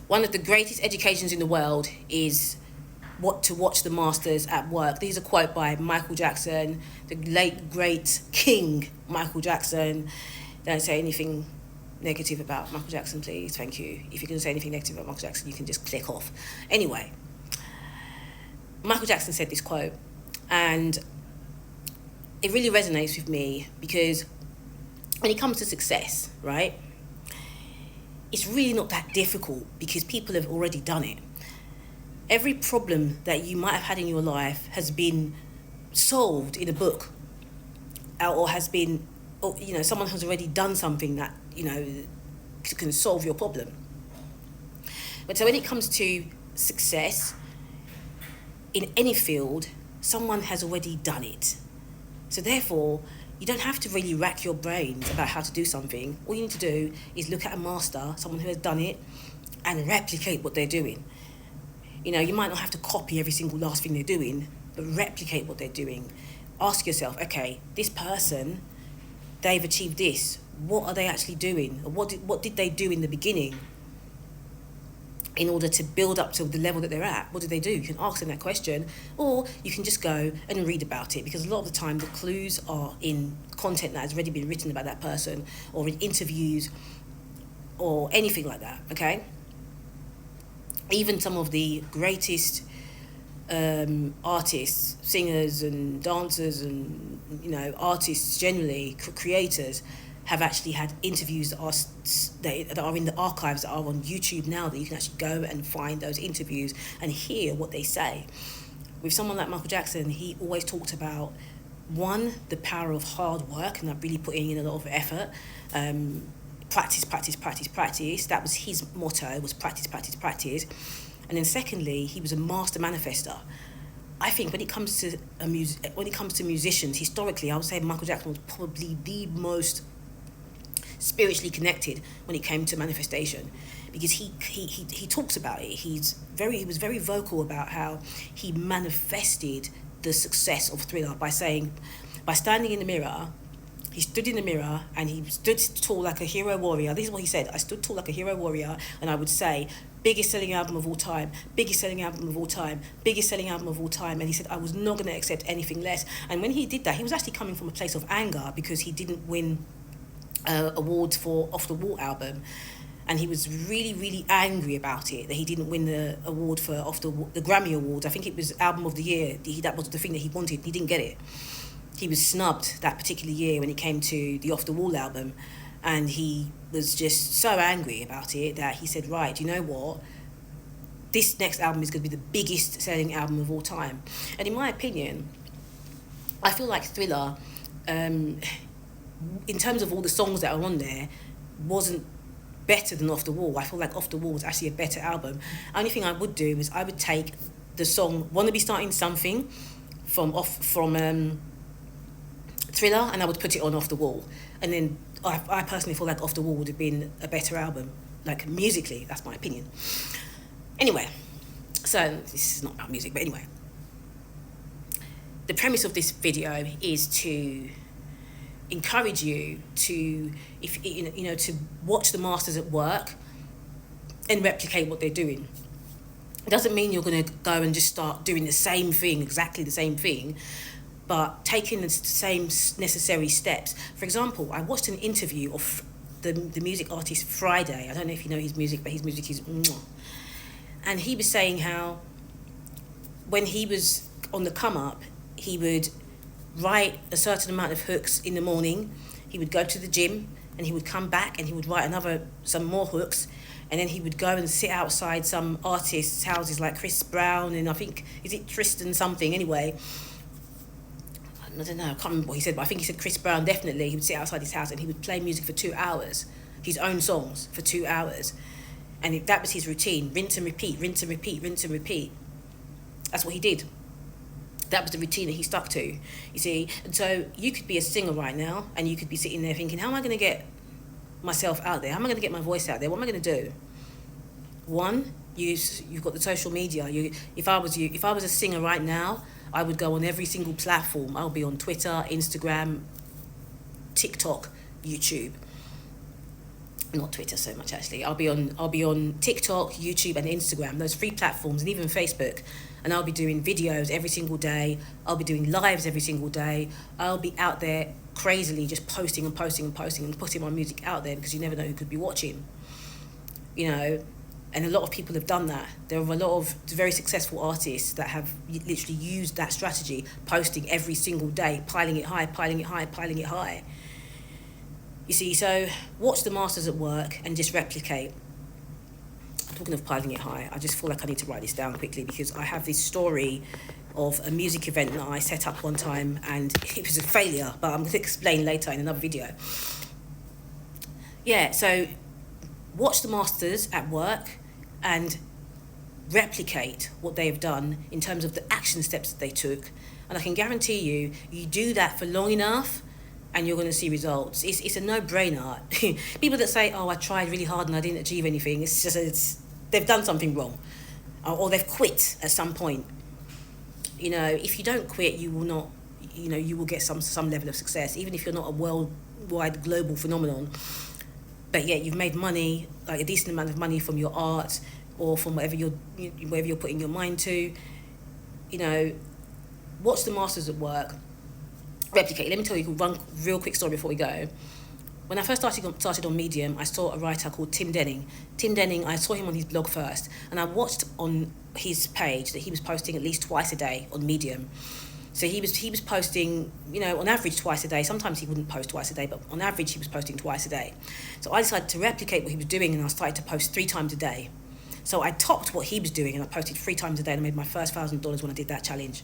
One of the greatest educations in the world is to watch the masters at work. These are quote by Michael Jackson, the late great king Michael Jackson. Don't say anything negative about Michael Jackson, please. Thank you. If you're going to say anything negative about Michael Jackson, you can just click off. Anyway, Michael Jackson said this quote, and it really resonates with me because when it comes to success, right, it's really not that difficult because people have already done it. Every problem that you might have had in your life has been solved in a book, or has been, or, someone has already done something that, can solve your problem. But so when it comes to success in any field, someone has already done it. So therefore, you don't have to really rack your brains about how to do something. All you need to do is look at a master, someone who has done it, and replicate what they're doing. You might not have to copy every single last thing they're doing, but replicate what they're doing. Ask yourself, okay, this person, they've achieved this. What are they actually doing? Or what did they do in the beginning in order to build up to the level that they're at? What did they do? You can ask them that question, or you can just go and read about it, because a lot of the time the clues are in content that has already been written about that person, or in interviews, or anything like that, okay? Even some of the greatest artists, singers and dancers and, artists generally, creators, have actually had interviews that are in the archives, that are on YouTube now, that you can actually go and find those interviews and hear what they say. With someone like Michael Jackson, he always talked about, one, the power of hard work, and really putting in a lot of effort. Practice. That was his motto, was practice. And then secondly, he was a master manifester. I think when it comes to musicians, historically, I would say Michael Jackson was probably the most spiritually connected when it came to manifestation, because he talks about it. He was very vocal about how he manifested the success of Thriller by standing in the mirror. He stood in the mirror and he stood tall like a hero warrior. This is what he said: I stood tall like a hero warrior, and I would say, biggest selling album of all time, biggest selling album of all time, biggest selling album of all time. And he said, I was not going to accept anything less. And when he did that, he was actually coming from a place of anger because he didn't win awards for Off the Wall album. And he was really, really angry about it, that he didn't win the award for the Grammy Awards. I think it was Album of the Year. That was the thing that he wanted. He didn't get it. He was snubbed that particular year when it came to the Off the Wall album. And he was just so angry about it that he said, right, you know what? This next album is going to be the biggest selling album of all time. And in my opinion, I feel like Thriller, in terms of all the songs that are on there, wasn't better than Off the Wall. I feel like Off the Wall was actually a better album. Only thing I would do is I would take the song Wanna Be Starting Something from Thriller, and I would put it on Off the Wall. And then I personally feel like Off the Wall would have been a better album, like musically. That's my opinion. Anyway, so this is not about music, but anyway, the premise of this video is to encourage you to, to watch the masters at work and replicate what they're doing. It doesn't mean you're going to go and just start doing the same thing, exactly the same thing, but taking the same necessary steps. For example, I watched an interview of the music artist Friday. I don't know if you know his music, but his music is mwah. And he was saying how when he was on the come up, he would write a certain amount of hooks in the morning. He would go to the gym and he would come back and he would write some more hooks. And then he would go and sit outside some artists' houses like Chris Brown and I think, is it Tristan something? Anyway, I don't know, I can't remember what he said, but I think he said Chris Brown, definitely. He would sit outside his house and he would play music for 2 hours, his own songs for 2 hours. And that was his routine, rinse and repeat, rinse and repeat, rinse and repeat. That's what he did. That was the routine that he stuck to, you see. And so you could be a singer right now and you could be sitting there thinking, how am I going to get myself out there? How am I going to get my voice out there? What am I going to do? One, you've got the social media. If I was a singer right now, I would go on every single platform. I'll be on Twitter, Instagram, TikTok, YouTube. not Twitter so much actually. I'll be on TikTok, YouTube, and Instagram. Those 3 platforms, and even Facebook. And I'll be doing videos every single day. I'll be doing lives every single day. I'll be out there crazily just posting and posting and posting and putting my music out there, because you never know who could be watching. You know, and a lot of people have done that. There are a lot of very successful artists that have literally used that strategy, posting every single day, piling it high, piling it high, piling it high. You see, so watch the masters at work and just replicate. Talking of piling it high, I just feel like I need to write this down quickly, because I have this story of a music event that I set up one time, and it was a failure, but I'm going to explain later in another video. Yeah, so watch the masters at work and replicate what they have done in terms of the action steps that they took. And I can guarantee you, you do that for long enough and you're going to see results. It's a no-brainer. People that say, oh, I tried really hard and I didn't achieve anything, they've done something wrong, or they've quit at some point. You know, if you don't quit, you will not, you know, you will get some level of success, even if you're not a worldwide global phenomenon. But yeah, you've made money, like a decent amount of money from your art or from whatever you're putting your mind to. You know, watch the masters at work, replicate. Let me tell you one real quick story before we go. When I first started on Medium, I saw a writer called Tim Denning. Tim Denning, I saw him on his blog first, and I watched on his page that he was posting at least twice a day on Medium. So he was posting, you know, on average twice a day. Sometimes he wouldn't post twice a day, but on average he was posting twice a day. So I decided to replicate what he was doing, and I started to post 3 times a day. So I topped what he was doing, and I posted 3 times a day, and I made my first $1,000 when I did that challenge.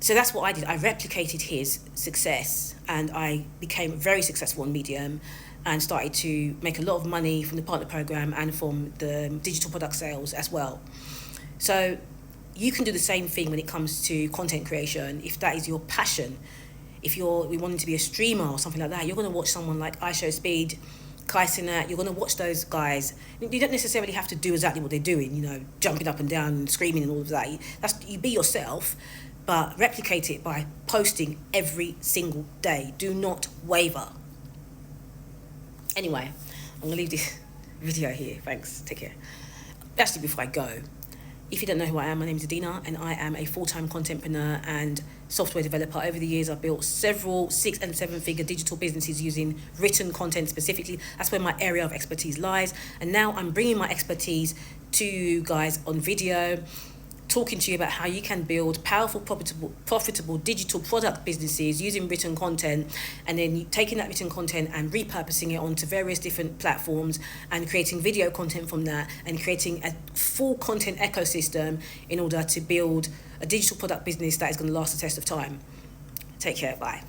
So that's what I did. I replicated his success, and I became very successful on Medium and started to make a lot of money from the partner program and from the digital product sales as well. So you can do the same thing when it comes to content creation. If that is your passion, if you're wanting to be a streamer or something like that, you're going to watch someone like iShowSpeed, Kai Cenat. You're going to watch those guys. You don't necessarily have to do exactly what they're doing, you know, jumping up and down and screaming and all of that. You be yourself, but replicate it by posting every single day. Do not waver. Anyway, I'm going to leave this video here. Thanks. Take care. Actually, before I go, if you don't know who I am, my name is Adina, and I am a full-time contentpreneur and software developer. Over the years, I've built several 6- and 7-figure digital businesses using written content specifically. That's where my area of expertise lies. And now I'm bringing my expertise to you guys on video, talking to you about how you can build powerful, profitable digital product businesses using written content, and then taking that written content and repurposing it onto various different platforms and creating video content from that, and creating a full content ecosystem in order to build a digital product business that is going to last the test of time. Take care. Bye.